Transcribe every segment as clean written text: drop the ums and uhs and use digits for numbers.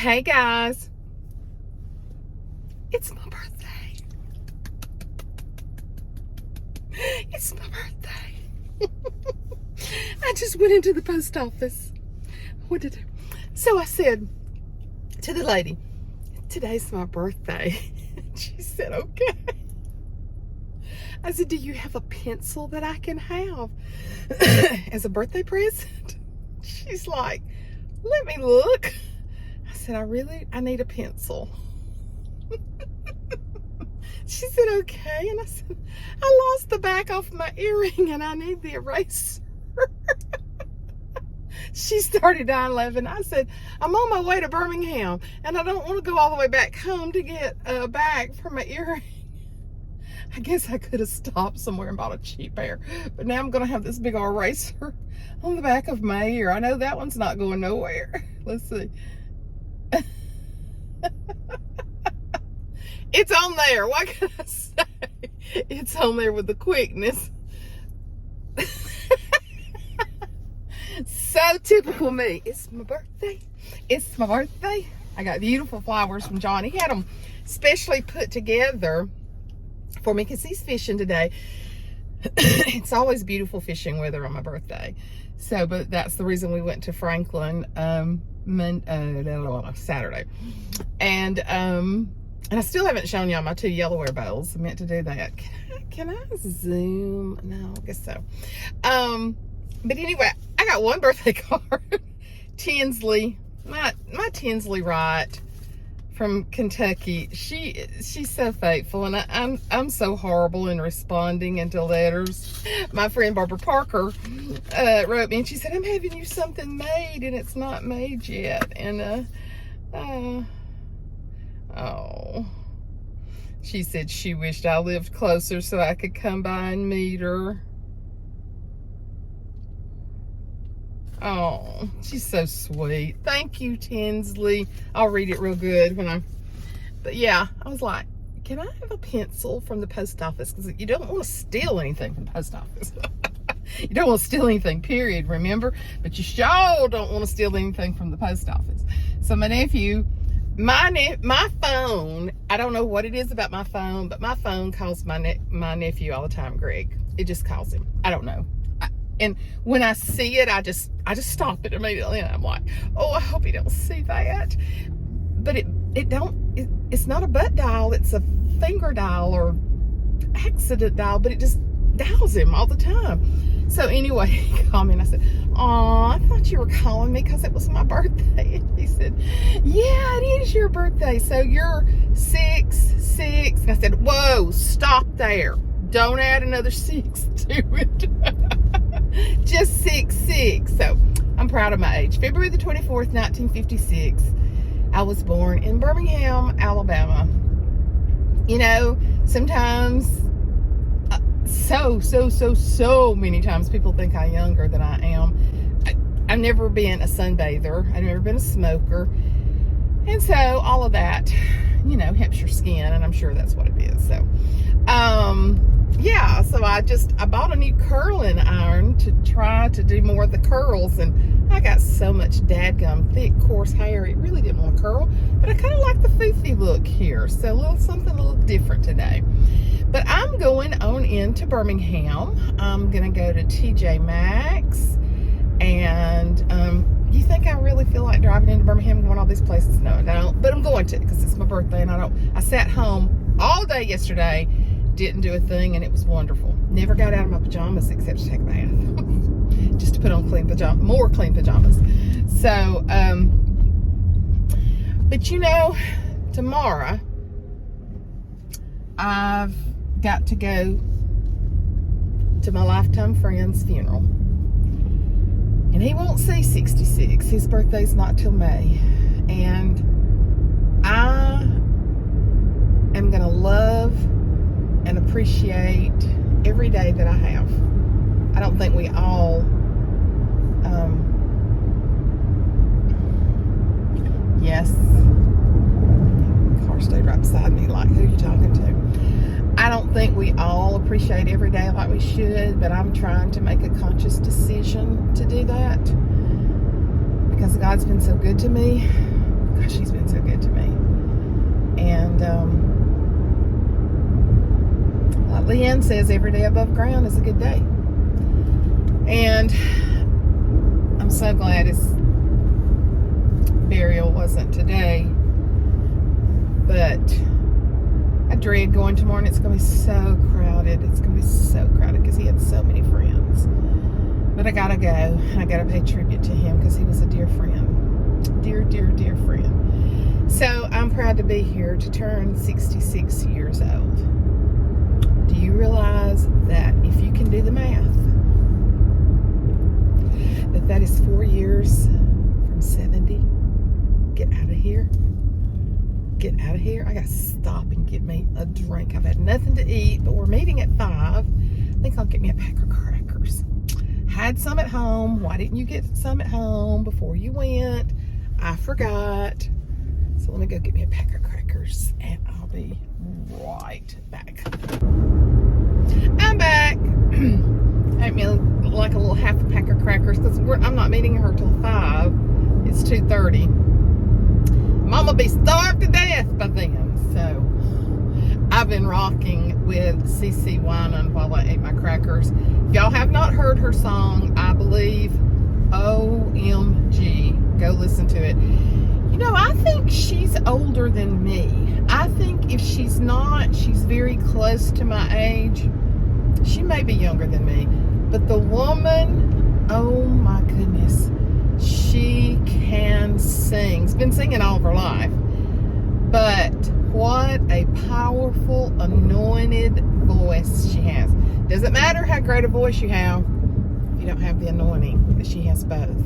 Hey guys, it's my birthday. It's my birthday. I just went into the post office. What did I do? So I said to the lady, today's my birthday. She said, okay. I said, do you have a pencil that I can have as a birthday present? She's like, let me look. I said, I need a pencil. She said, okay. And I said, I lost the back off my earring and I need the eraser. She started dying laughing. I said, I'm on my way to Birmingham and I don't want to go all the way back home to get a bag for my earring. I guess I could have stopped somewhere and bought a cheap pair, but now I'm going to have this big old eraser on the back of my ear. I know that one's not going nowhere. Let's see. It's on there. What can I say? It's on there with the quickness. So typical me. It's my birthday. It's my birthday. I got beautiful flowers from John. He had them specially put together for me because he's fishing today. It's always beautiful fishing weather on my birthday. So, but that's the reason we went to Franklin Saturday. And I still haven't shown y'all my 2 Yellowware bowls. I meant to do that. Can I zoom? No, I guess so. But anyway, I got one birthday card. Tinsley, my Tinsley Wright from Kentucky. She's so faithful, and I'm so horrible in responding into letters. My friend Barbara Parker wrote me and she said, I'm having you something made and it's not made yet. And she said she wished I lived closer so I could come by and meet her. Oh, she's so sweet. Thank you, Tinsley. I'll read it real good but yeah, I was like, can I have a pencil from the post office? Because you don't want to steal anything from the post office. You don't want to steal anything, period, remember? But you sure don't want to steal anything from the post office. So my nephew, my phone, I don't know what it is about my phone, but my phone calls my nephew all the time, Greg. It just calls him. I don't know. And when I see it, I just stop it immediately, and I'm like, oh, I hope he don't see that. But it's not a butt dial, it's a finger dial or accident dial, but it just dials him all the time. So anyway, he called me and I said, oh, I thought you were calling me because it was my birthday. And he said, yeah, it is your birthday. So you're 6'6". And I said, whoa, stop there. Don't add another 6 to it. Just 6'6". So I'm proud of my age. February the 24th, 1956. I was born in Birmingham, Alabama. You know, sometimes, so many times people think I'm younger than I am. I've never been a sunbather. I've never been a smoker. And so all of that, you know, helps your skin, and I'm sure that's what it is. So, yeah, so I bought a new curling iron to try to do more of the curls, and I got so much dadgum thick, coarse hair, it really didn't want to curl, but I kind of like the foofy look here, so something a little different today. But I'm going on into Birmingham. I'm going to go to TJ Maxx, and you think I really feel like driving into Birmingham, going all these places? No, I don't, but I'm going to because it's my birthday, and I sat home all day yesterday, didn't do a thing, and it was wonderful. Never got out of my pajamas except to take a bath. Just to put on more clean pajamas. So, but you know, tomorrow I've got to go to my lifetime friend's funeral. And he won't see 66. His birthday's not till May. And I am going to love and appreciate every day that I have. I don't think we all yes, car stayed right beside me, like, who are you talking to? I don't think we all appreciate every day like we should, but I'm trying to make a conscious decision to do that because God's been so good to me. gosh, she's been so good to me. And like Leanne says, every day above ground is a good day. And I'm so glad his burial wasn't today. But I dread going tomorrow, and it's going to be so crowded. It's going to be so crowded because he had so many friends. But I got to go, and I got to pay tribute to him because he was a dear friend. Dear, dear, dear friend. So I'm proud to be here to turn 66 years old. Do you realize that if you can do the math, that is 4 years from 70? Get out of here. Get out of here. I gotta stop and get me a drink. I've had nothing to eat, but we're meeting at 5. I think I'll get me a pack of crackers. Had some at home. Why didn't you get some at home before you went? I forgot. So let me go get me a pack of crackers, and I'll be right back. I'm back. I ate me like a little half a pack of crackers because I'm not meeting her till 5. It's 2:30. Mama be starved to death by then. So I've been rocking with CeCe Winans while I ate my crackers. If y'all have not heard her song, I believe, OMG, go listen to it. You know, I think she's older than me. I think if she's not, she's very close to my age. She may be younger than me. But the woman, oh my goodness, she can sing. She's been singing all of her life. But what a powerful, anointed voice she has. Doesn't matter how great a voice you have if you don't have the anointing, but she has both.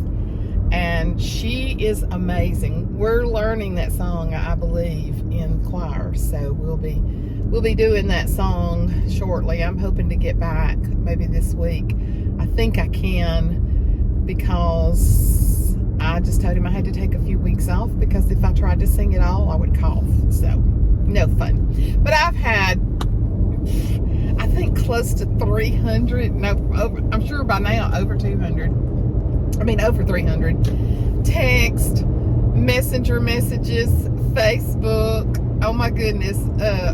And she is amazing. We're learning that song, I believe, in choir. So we'll be doing that song shortly. I'm hoping to get back maybe this week. I think I can, because I just told him I had to take a few weeks off, because if I tried to sing it all, I would cough. So no fun. But I've had, I think, close to 300, no, over, I'm sure by now over 200. I mean, over 300 text, messenger messages, Facebook. Oh my goodness.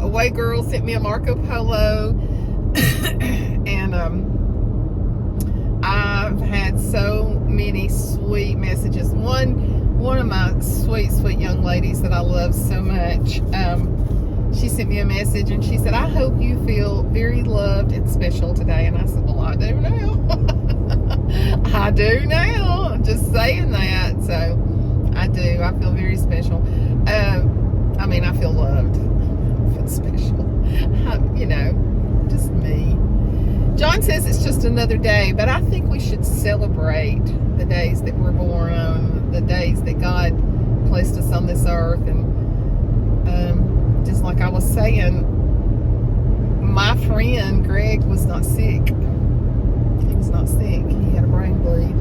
Away Girl sent me a Marco Polo. And I've had so many sweet messages. One of my sweet young ladies that I love so much, she sent me a message and she said, I hope you feel very loved and special today. And I said, well, I do now. I do now. I'm just saying that. So I do. I feel very special. I mean, I feel loved. I feel special. You know, just me. John says it's just another day, but I think we should celebrate the days that we're born on, the days that God placed us on this earth. And just like I was saying, my friend Greg was not sick. He was not sick. He had a brain bleed.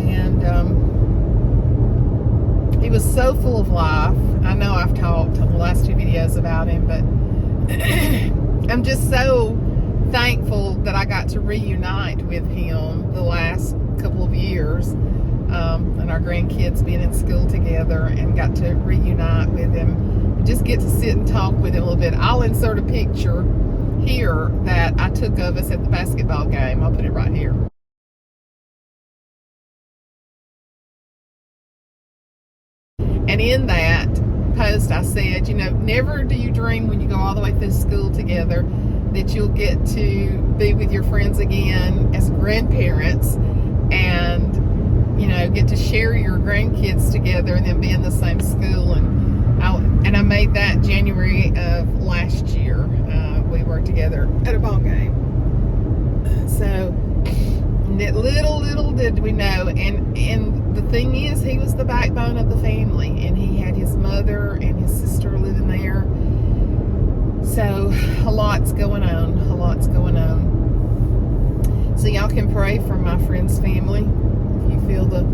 And he was so full of life. I know I've talked in the last 2 videos about him, but I'm just so thankful that I got to reunite with him the last couple of years, and our grandkids being in school together, and got to reunite with him and just get to sit and talk with him a little bit. I'll insert a picture here that I took of us at the basketball game. I'll put it right here. And in that post I said, you know, never do you dream when you go all the way through school together that you'll get to be with your friends again as grandparents, and, you know, get to share your grandkids together and then be in the same school. And I made that January of last year. We were together at a ball game. So little did we know. And the thing is, he was the backbone of the family, and he had his mother and his sister living there. So a lot's going on. So y'all can pray for my friend's family. If you feel the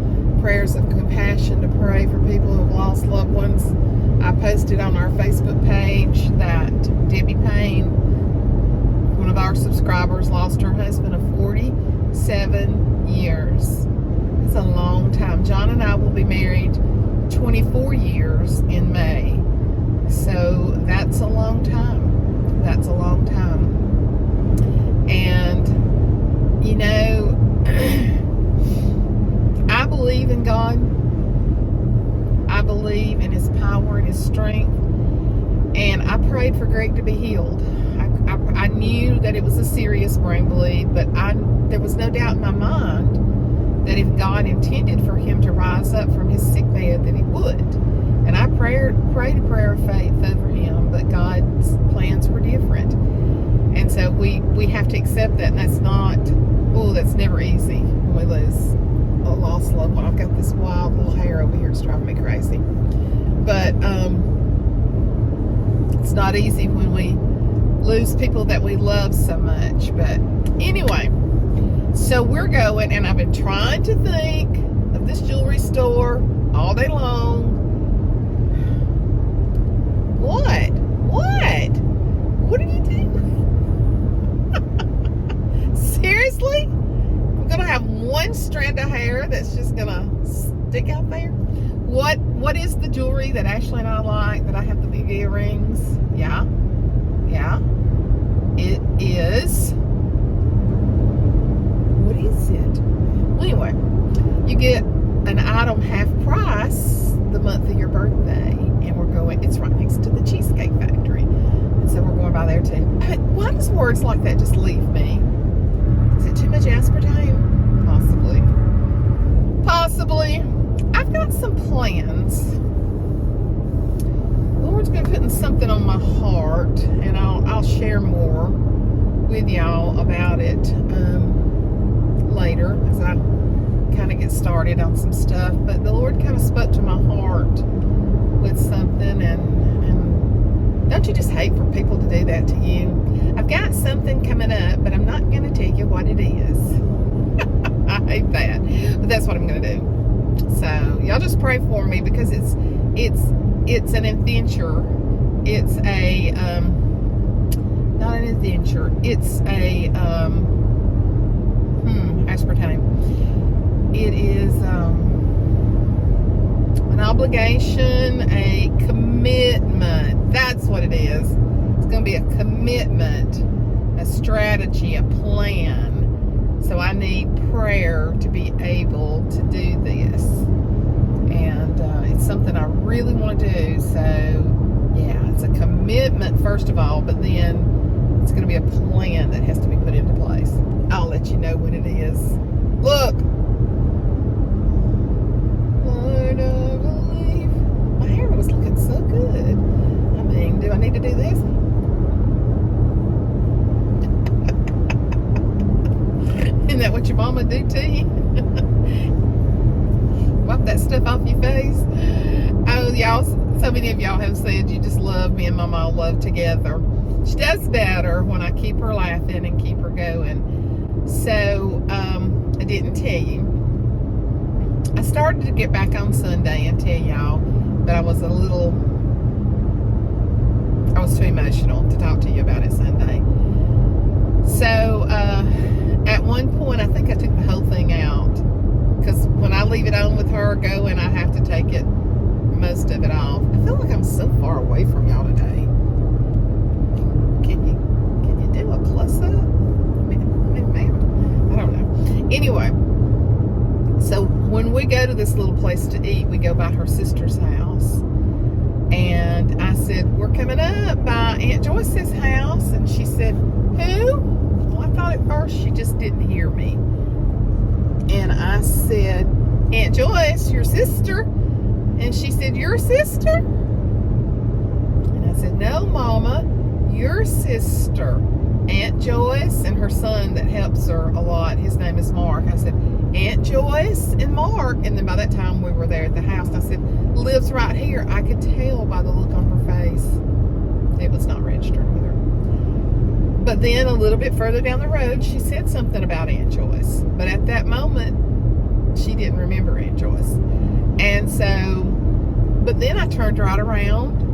prayers of compassion to pray for people who have lost loved ones. I posted on our Facebook page that Debbie Payne, one of our subscribers, lost her husband of 47 years. It's a long time. John and I will be married 24 years in May. So that's a long time. That's a long time. And, you know, I believe in God. I believe in His power and His strength. And I prayed for Greg to be healed. I knew that it was a serious brain bleed, but there was no doubt in my mind that if God intended for him to rise up from his sick bed, that He would. And I prayed a prayer of faith over him, but God's plans were different. And so we have to accept that, and that's never easy when we lose a lost loved one. I've got this wild little hair over here, it's driving me crazy. But it's not easy when we lose people that we love so much. But anyway, so we're going, and I've been trying to think of this jewelry store all day long. What did you do? Seriously? I'm gonna have one strand of hair that's just gonna stick out there? What is the jewelry that Ashley and I like, that I have the big earrings? Yeah. It is. What is it? Well, anyway, you get an item half price the month of your birthday, and we're going, it's right next to the Cheesecake Factory. And so we're going by there too. Why does words like that just leave me? Is it too much aspartame? Possibly. I've got some plans. Lord's been putting something on my heart, and I'll share more with y'all about it later as I kind of get started on some stuff. But the Lord kind of spoke to my heart with something, and don't you just hate for people to do that to you? I've got something coming up, but I'm not going to tell you what it is. I hate that, but that's what I'm going to do. So y'all just pray for me, because it's an adventure. It's a not an adventure. It's a aspartame. It is an obligation, a commitment. That's what it is. It's going to be a commitment, a strategy, a plan. So I need prayer to be able to do this. And it's something I really want to do. So, yeah, it's a commitment, first of all, but then it's going to be a plan that has to be put into place. I'll let you know when it is. Look! Lord, I believe. My hair was looking so good. I mean, do I need to do this? Isn't that what your mama do to you? Wipe that stuff off your face. Oh, y'all, so many of y'all have said you just love me and Mama love together. She does better when I keep her laughing and keep her going. So, I didn't tell you. I started to get back on Sunday and tell y'all, but I was too emotional to talk to you about it Sunday. So, at one point, I think I took the whole thing out, because when I leave it on with her going, I have to take most of it off. I feel like I'm so far away from y'all today. Can you do a close up? I mean, ma'am, I don't know. Anyway, so when we go to this little place to eat, we go by her sister's house, and I said, we're coming up by Aunt Joyce's house, and she said, who? Well, I thought at first she just didn't hear me. And I said, Aunt Joyce, your sister. And she said, your sister? And I said, no, Mama, your sister. Aunt Joyce and her son that helps her a lot, his name is Mark. I said, Aunt Joyce and Mark. And then by that time we were there at the house. I said, lives right here. I could tell by the look on her face. It was not registered either. But then a little bit further down the road, she said something about Aunt Joyce. But at that moment, she didn't remember Aunt Joyce. And so, but then I turned right around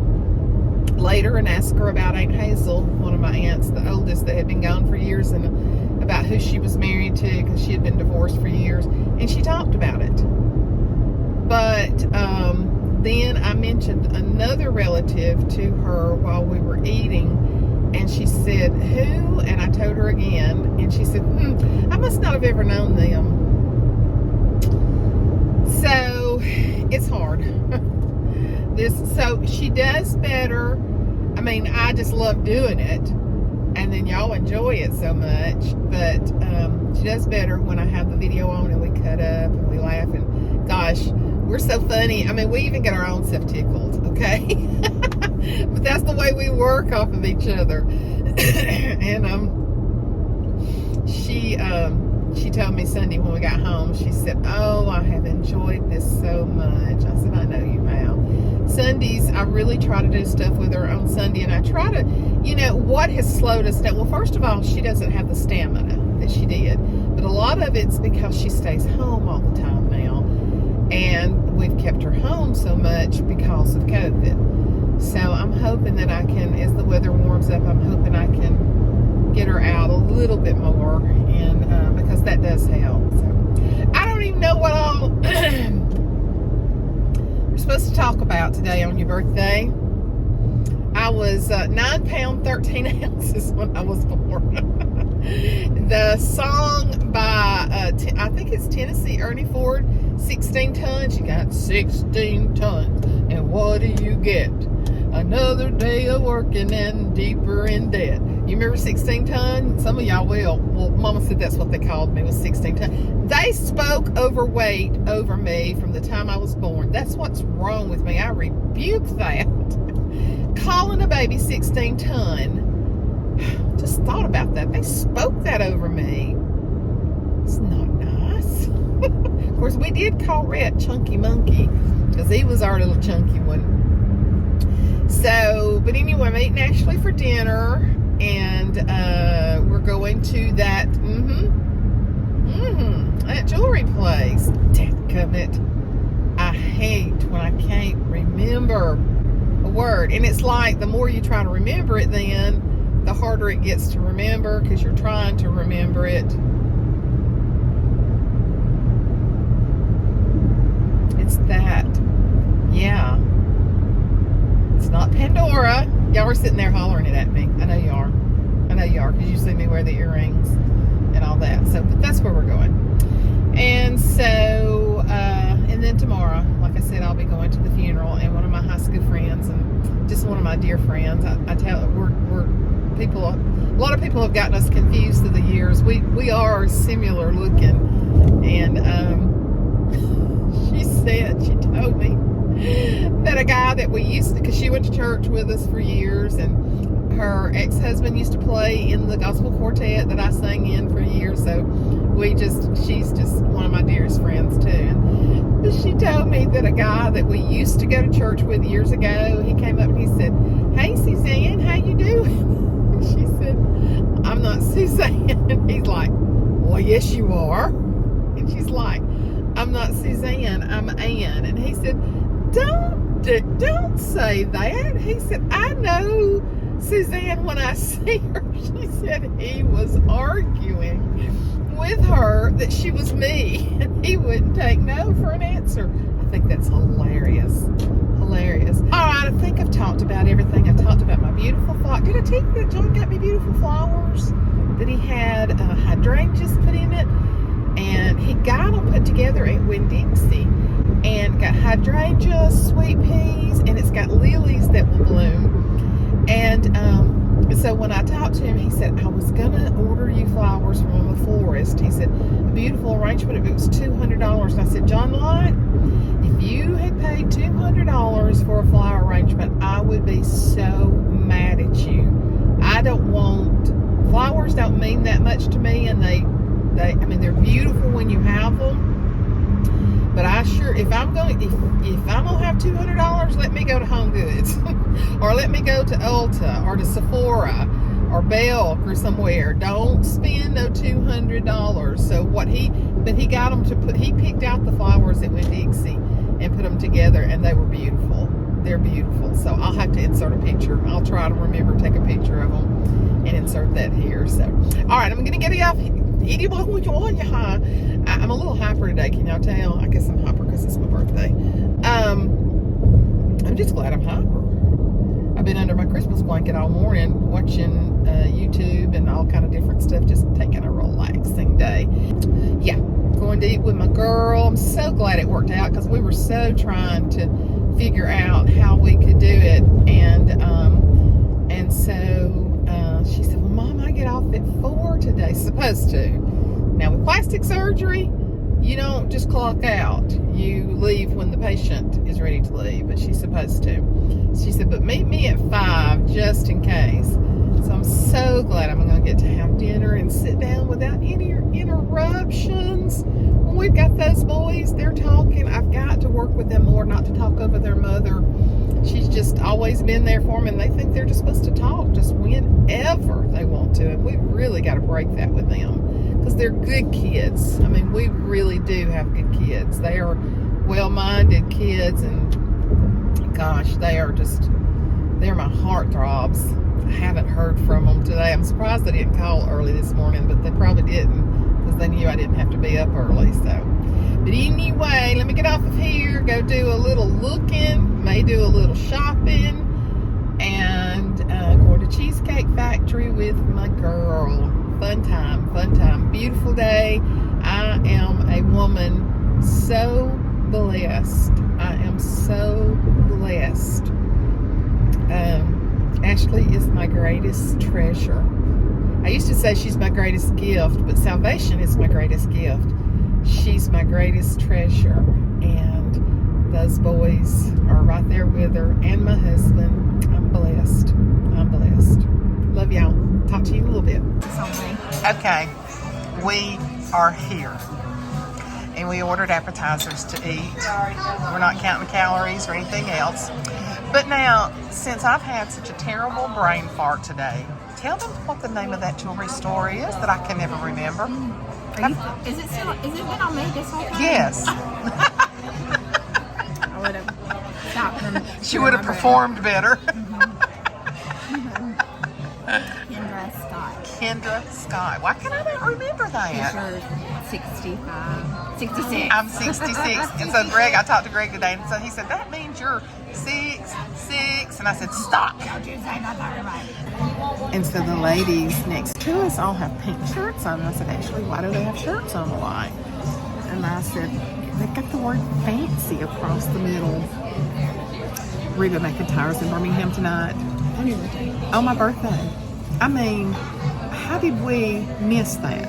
later and asked her about Aunt Hazel, one of my aunts, the oldest, that had been gone for years, and about who she was married to, because she had been divorced for years. And she talked about it. But then I mentioned another relative to her while we were eating, and she said, who? And I told her again, and she said, I must not have ever known them. So it's hard. So she does better. I mean, I just love doing it, and then y'all enjoy it so much. But she does better when I have the video on and we cut up and we laugh, and gosh, we're so funny. I mean, we even get our own self tickled, okay? But that's the way we work off of each other. And she told me Sunday when we got home, she said, oh, I have enjoyed this so much. I said, I know you have. Sundays, I really try to do stuff with her on Sunday, and I try to, what has slowed us down? Well, first of all, she doesn't have the stamina that she did, but a lot of it's because she stays home all the time now, and we've kept her home so much because of COVID. So I'm hoping that I can, as the weather warms up, I'm hoping I can get her out a little bit more, and because that does help. So I don't even know what all we're supposed to talk about today on your birthday. I was 9 pounds 13 ounces when I was born. The song by I think it's Tennessee Ernie Ford, 16 tons. You got 16 tons, and what do you get? Another day of working and deeper in debt. You remember 16 ton? Some of y'all will. Well, Mama said that's what they called me, was 16 ton. They spoke overweight over me from the time I was born. That's what's wrong with me. I rebuke that. Calling a baby 16 ton. Just thought about that. They spoke that over me. It's not nice. Of course, we did call Rhett Chunky Monkey because he was our little chunky one. So, but anyway, I'm eating Ashley for dinner, and we're going to that that jewelry place. Dadgummit, I hate when I can't remember a word, and it's like the more you try to remember it, then the harder it gets to remember because you're trying to remember it. It's that, yeah. It's not Pandora. Y'all are sitting there hollering it at me. I know you are. I know you are, because you see me wear the earrings and all that. So, but that's where we're going. And so, and then tomorrow, like I said, I'll be going to the funeral, and one of my high school friends, and just one of my dear friends. I tell we're people. A lot of people have gotten us confused through the years. We are similar looking, and she told me that a guy that we used to, because she went to church with us for years, and her ex-husband used to play in the gospel quartet that I sang in for years. So she's just one of my dearest friends too. And she told me that a guy that we used to go to church with years ago, he came up and he said, "Hey Suzanne, how you doing?" And she said, "I'm not Suzanne." And he's like, "Well, yes you are." And she's like, "I'm not Suzanne, I'm Ann." And he said, Don't say that. He said, "I know Suzanne when I see her." She said he was arguing with her that she was me, and he wouldn't take no for an answer. I think that's hilarious. Hilarious. All right, I think I've talked about everything. I talked about my beautiful flowers. Did I tell you that John got me beautiful flowers? That he had hydrangeas put in it, and he got them put together at Winn-Dixie, and got hydrangeas, sweet peas, and it's got lilies that will bloom. And so when I talked to him, he said, "I was gonna order you flowers from a florist." He said, "A beautiful arrangement, if it was $200. And I said, "John Light, if you had paid $200 for a flower arrangement, I would be so mad at you. Flowers don't mean that much to me, and I mean, they're beautiful when you have them. But if I'm gonna have $200, let me go to Home Goods, or let me go to Ulta, or to Sephora, or Belk, or somewhere. Don't spend no $200. So he got them he picked out the flowers at Winn-Dixie and put them together, and they were beautiful. They're beautiful. So I'll have to insert a picture. I'll try to remember to take a picture of them and insert that here. So, all right, I'm gonna get it off. I'm a little hyper today, can y'all tell? I guess I'm hyper because it's my birthday. I'm just glad I'm hyper. I've been under my Christmas blanket all morning watching YouTube and all kind of different stuff, just taking a relaxing day. Yeah, going to eat with my girl. I'm so glad it worked out because we were so trying to figure out how we could do it. And so she said, well, Mom, I get off at 4 today. Supposed to. Now, with plastic surgery, you don't just clock out. You leave when the patient is ready to leave, but she's supposed to. She said, but meet me at 5 just in case. So I'm so glad I'm going to get to have dinner and sit down without any interruptions. When we've got those boys, they're talking. I've got to work with them more, not to talk over their mother. She's just always been there for them, and they think they're just supposed to talk just whenever they want to. And we've really got to break that with them because they're good kids. I mean, we really do have good kids. They are well-minded kids, and gosh, they're my heartthrobs. I haven't heard from them today. I'm surprised they didn't call early this morning, but they probably didn't because they knew I didn't have to be up early. So, but anyway, let me get off of here, go do a little looking, may do a little shopping, and go to Cheesecake Factory with my girl. Fun time, beautiful day. I am a woman so blessed. I am so blessed. Ashley is my greatest treasure. I used to say she's my greatest gift, but salvation is my greatest gift. She's my greatest treasure, and those boys are right there with her, and my husband. I'm blessed. Love y'all. Talk to you in a little bit. Okay, we are here, and we ordered appetizers to eat. We're not counting calories or anything else. But now, since I've had such a terrible brain fart today, tell them what the name of that jewelry store is that I can never remember. Is it been on me this whole time? Yes. I would have stopped them. She would have performed better. Kendra Scott. Kendra Scott. Why can I not remember that? You're 66. I'm 66. And so Greg, I talked to Greg today, and so he said, that means you're 6'6". And I said, stop. Don't you say nothing right. And so the ladies next to us all have pink shirts on. And I said, actually, why do they have shirts on the line? And I said, they've got the word fancy across the middle. Reba McIntyre's in Birmingham tonight. On your birthday. On my birthday. I mean, how did we miss that?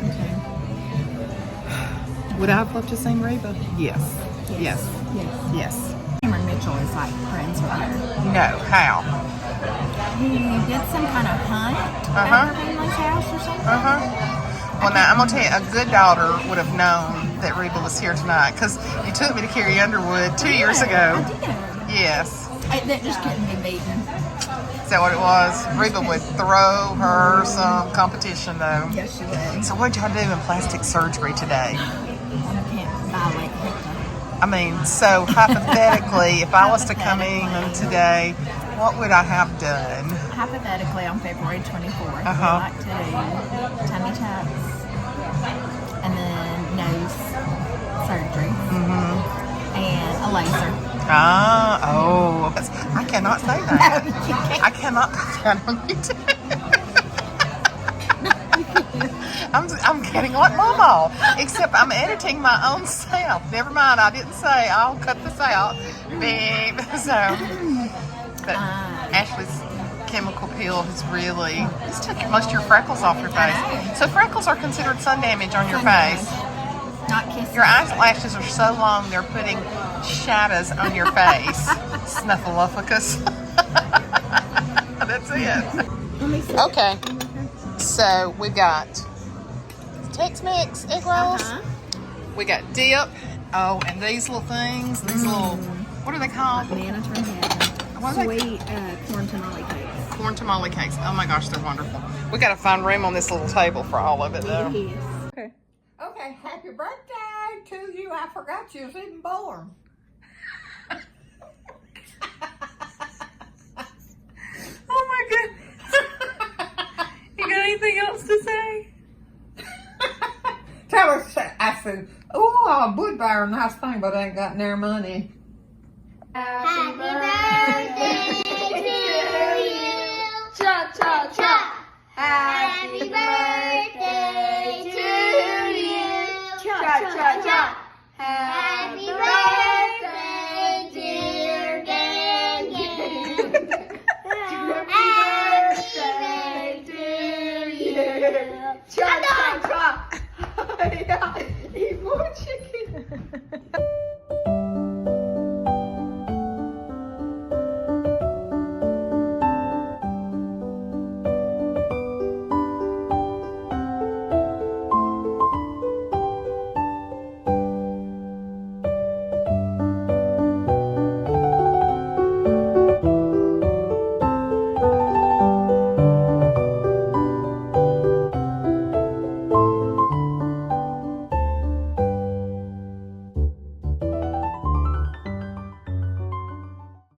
Would I have loved to sing Reba? Yes. Cameron Mitchell is like friends with her. No, how? He did some kind of hunt at her family's house or something. Well, now, I'm going to tell you, a good daughter would have known that Reba was here tonight because you took me to Carrie Underwood 2 years ago. I did. Yes. That just couldn't be beaten. Is that what it was? Reba would throw her some competition, though. Yes, she would. So what did y'all do in plastic surgery today? I can't violate HIPAA. I mean, so hypothetically, if I was to come in today, what would I have done? Hypothetically, on February 24th, we Uh-huh. like to do tummy tucks and then nose surgery and a laser. I cannot say that. I cannot put that on YouTube. I'm getting like Mama, except I'm editing my own self. Never mind, I didn't say I'll cut this out. Beep. So, but Ashley's chemical peel has really just took most of your freckles off your face. So freckles are considered sun damage on your face. Not kissing. Your eyelashes are so long they're putting shadows on your face. Snuffleupagus. That's it. Okay. So we've got Tex-Mex egg rolls. We got dip. Oh, and these little things. These little, what are they called? Bananas from heaven. Sweet corn tamale cakes. Corn tamale cakes. Oh my gosh, they're wonderful. We got to find room on this little table for all of it, though. Yes. Okay, happy birthday to you. I forgot you was even born. Oh my goodness. You got anything else to say? Tell her, I said, oh, Woodbury, nice thing, but I ain't got near money. Happy birthday Cha cha cha. Happy birthday to you. Cha cha cha. Happy birthday, dear Gangan. Happy birthday to you. Cha cha cha. Yeah, eat more chicken.